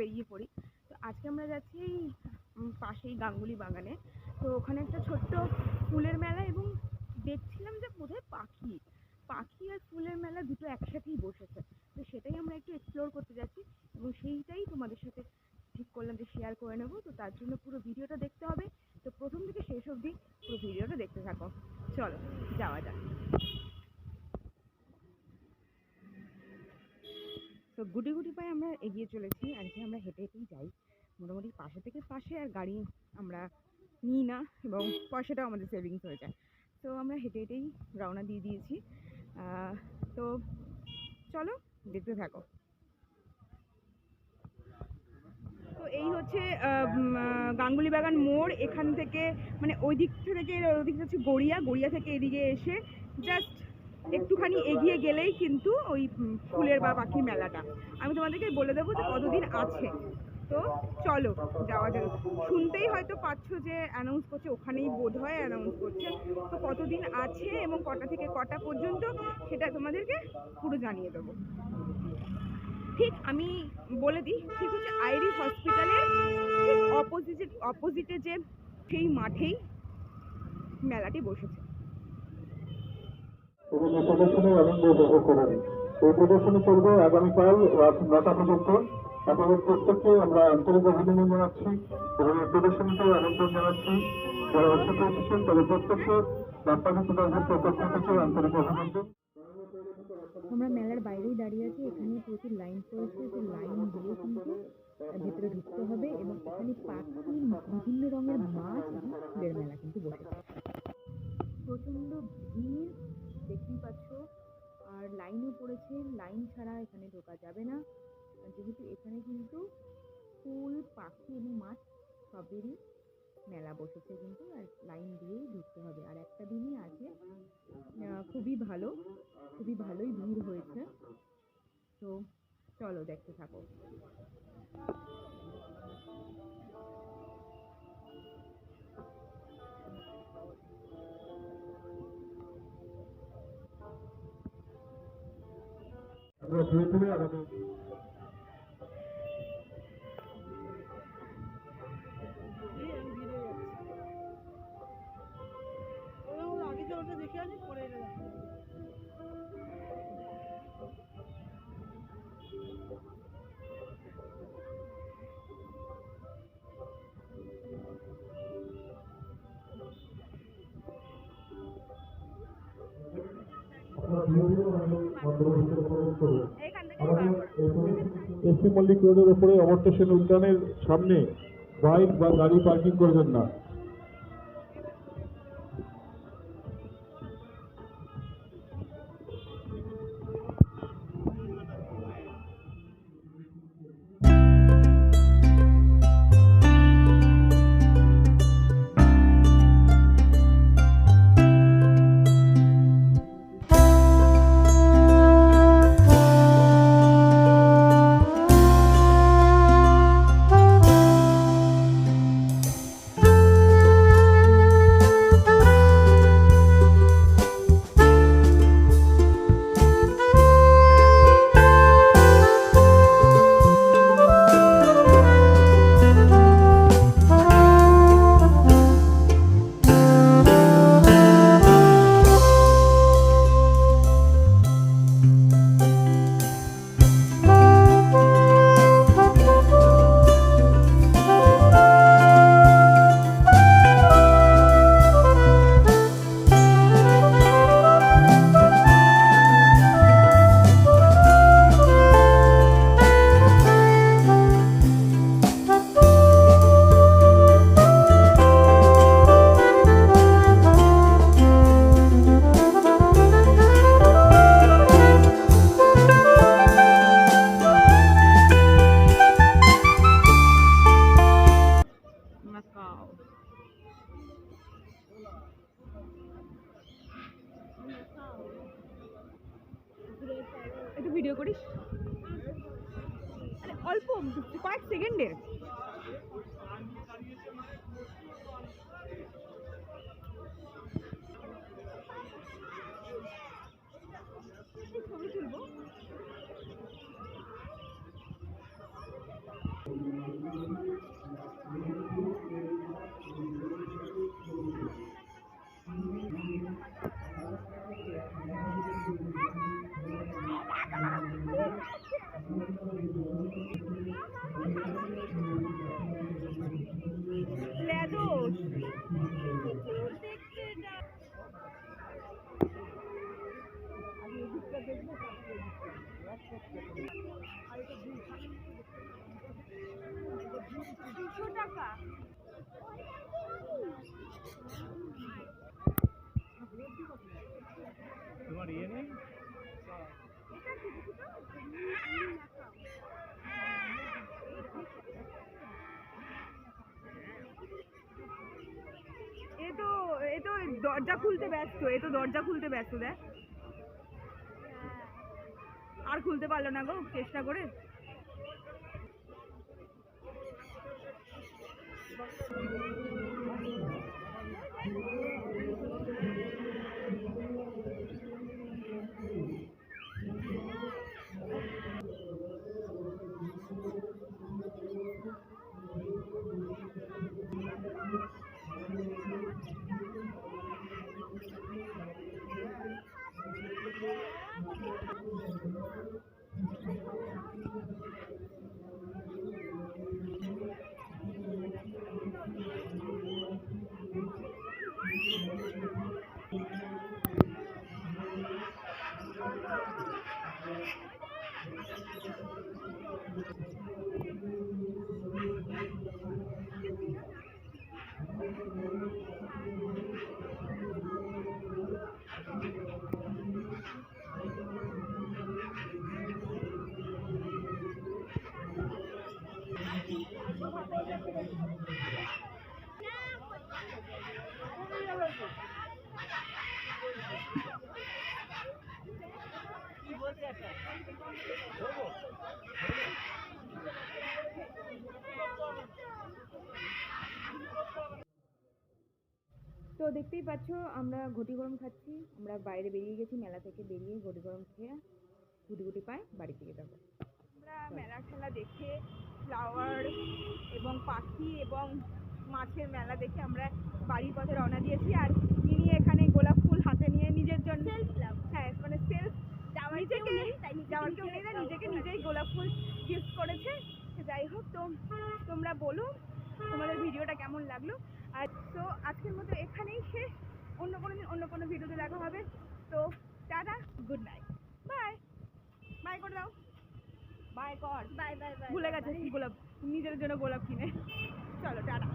বেরিয়ে পড়ি। তো আজকে আমরা যাচ্ছি এই পাশেই গাঙ্গুলি বাগানে। তো ওখানে একটা ছোট্ট ফুলের মেলা, এবং দেখছিলাম যে বোধহয় পাখি আর ফুলের মেলা দুটো একসাথেই বসেছে। তো সেটাই আমরা একটু এক্সপ্লোর করতে যাচ্ছি, এবং সেইটাই তোমাদের সাথে ঠিক করলাম যে শেয়ার করে নেবো। তো তার জন্য পুরো ভিডিওটা দেখতে হবে। তো প্রথম থেকে শেষ অবধি পুরো ভিডিওটা দেখতে থাকো। চলো যাওয়া যাক। তো গুটি গুটি পায়ে আমরা এগিয়ে চলেছি। আজকে আমরা হেঁটে হেঁটেই যাই, মোটামুটি পাশে থেকে পাশে, আর গাড়ি আমরা নিই না, এবং পয়সাটাও আমাদের সেভিংস হয়ে যায়। তো আমরা হেঁটে হেঁটেই রওনা দিয়ে দিয়েছি। তো চলো দেখতে থাকো। তো এই হচ্ছে গাঙ্গুলি বাগান মোড়। এখান থেকে মানে ওই দিকটা হচ্ছে গড়িয়া থেকে এদিকে এসে জাস্ট একটুখানি এগিয়ে গেলেই কিন্তু ওই ফুলের বা পাখির মেলাটা। আমি তোমাদেরকে বলে দেবো যে কতদিন আছে। তো চলো যাওয়া যাক। শুনতেই হয়তো পাচ্ছ যে অ্যানাউন্স করছে, ওখানেই বোধহয় অ্যানাউন্স করছে। তো কতদিন আছে এবং কটা থেকে কটা পর্যন্ত সেটা তোমাদেরকে পুরো জানিয়ে দেবো। ঠিক আমি বলে দিই, ঠিক হচ্ছে আইরিশ হসপিটালের ঠিক অপোজিটে যে সেই মাঠেই মেলাটি বসেছে। এই প্রদর্শনী চলবে আগামীকাল রাত 9টা পর্যন্ত। আপনাদের প্রত্যেককে আমরা আন্তরিক অভিনন্দন জানাচ্ছি এবং এই প্রদর্শনীতে আমন্ত্রণ জানাচ্ছি। যারা অংশগ্রহণ এসেছেন তাদের প্রত্যেককে রাজধানী প্রদর্শনের পক্ষ থেকে আন্তরিক অভিনন্দন। আমরা মেলার বাইরেই দাঁড়িয়ে আছি। এখানে প্রচুর লাইন পড়েছে, যে লাইন দিয়ে কিন্তু ভেতরে ঢুকতে হবে, এবং এখানে পাখি, বিভিন্ন রঙের মাছ এবং ফুলের মেলা কিন্তু বসেছে। প্রচণ্ড ভিড় দেখতেই পাচ্ছ, আর লাইনও পড়েছে। লাইন ছাড়া এখানে ঢোকা যাবে না, যেহেতু এখানে কিন্তু ফুল, পাখি এবং মাছ সবেরই মেলা বসেছে কিন্তু, আর লাইন দিয়েই ঢুকতে হবে। আর একটা দিনই আছে, খুবই ভালোই ভিড় হয়েছে। তো চলো দেখতে থাকো। আমরা ধীরে ধীরে আমাদের দেখে আসি পরে এসপি মল্লিক রোডের উপরে অমর্ত্য সেন উদ্যানের সামনে বাইক বা গাড়ি পার্কিং করবেন না। একটু ভিডিও করিস, অল্প কয়েক সেকেন্ডের। ছবি তুলবো। ওই দরজা খুলতে ব্যস্ত, এ তো দরজা খুলতে ব্যস্ত, দেখ আর খুলতে পারলো না গো চেষ্টা করে। তো দেখতেই পাচ্ছ আমরা ঘটি গরম খাচ্ছি, আমরা বাইরে বেরিয়ে গেছি মেলা থেকে, বেরিয়ে ঘটি গরম খেয়ে গুটি গুটি পায়ে বাড়ি থেকে যাবো। আমরা মেলা খেলা দেখে ফ্লাওয়ার এবং পাখি এবং মাছের মেলা দেখে আমরা বাড়ির পথে রওনা দিয়েছি। আর তিনি এখানে গোলাপ ফুল হাতে নিয়ে নিজের জন্য, হ্যাঁ মানে সেলফ, নিজেকে যাওয়ার কেউ নেই, নিজেকে নিজেই গোলাপ ফুল গিফট করেছে। যাই হোক, তো তোমরা বলো তোমাদের ভিডিওটা কেমন লাগলো। আর তো আজকের মতো এখানেই শেষ, অন্য কোনো দিন অন্য কোনো ভিডিওতে দেখা হবে। তো tata, good night, bye bye করে দাও, বাই কর, বাই বাই, ভুলে গেছে গোলাপ, নিজের জন্য গোলাপ কিনে, চলো টাটা।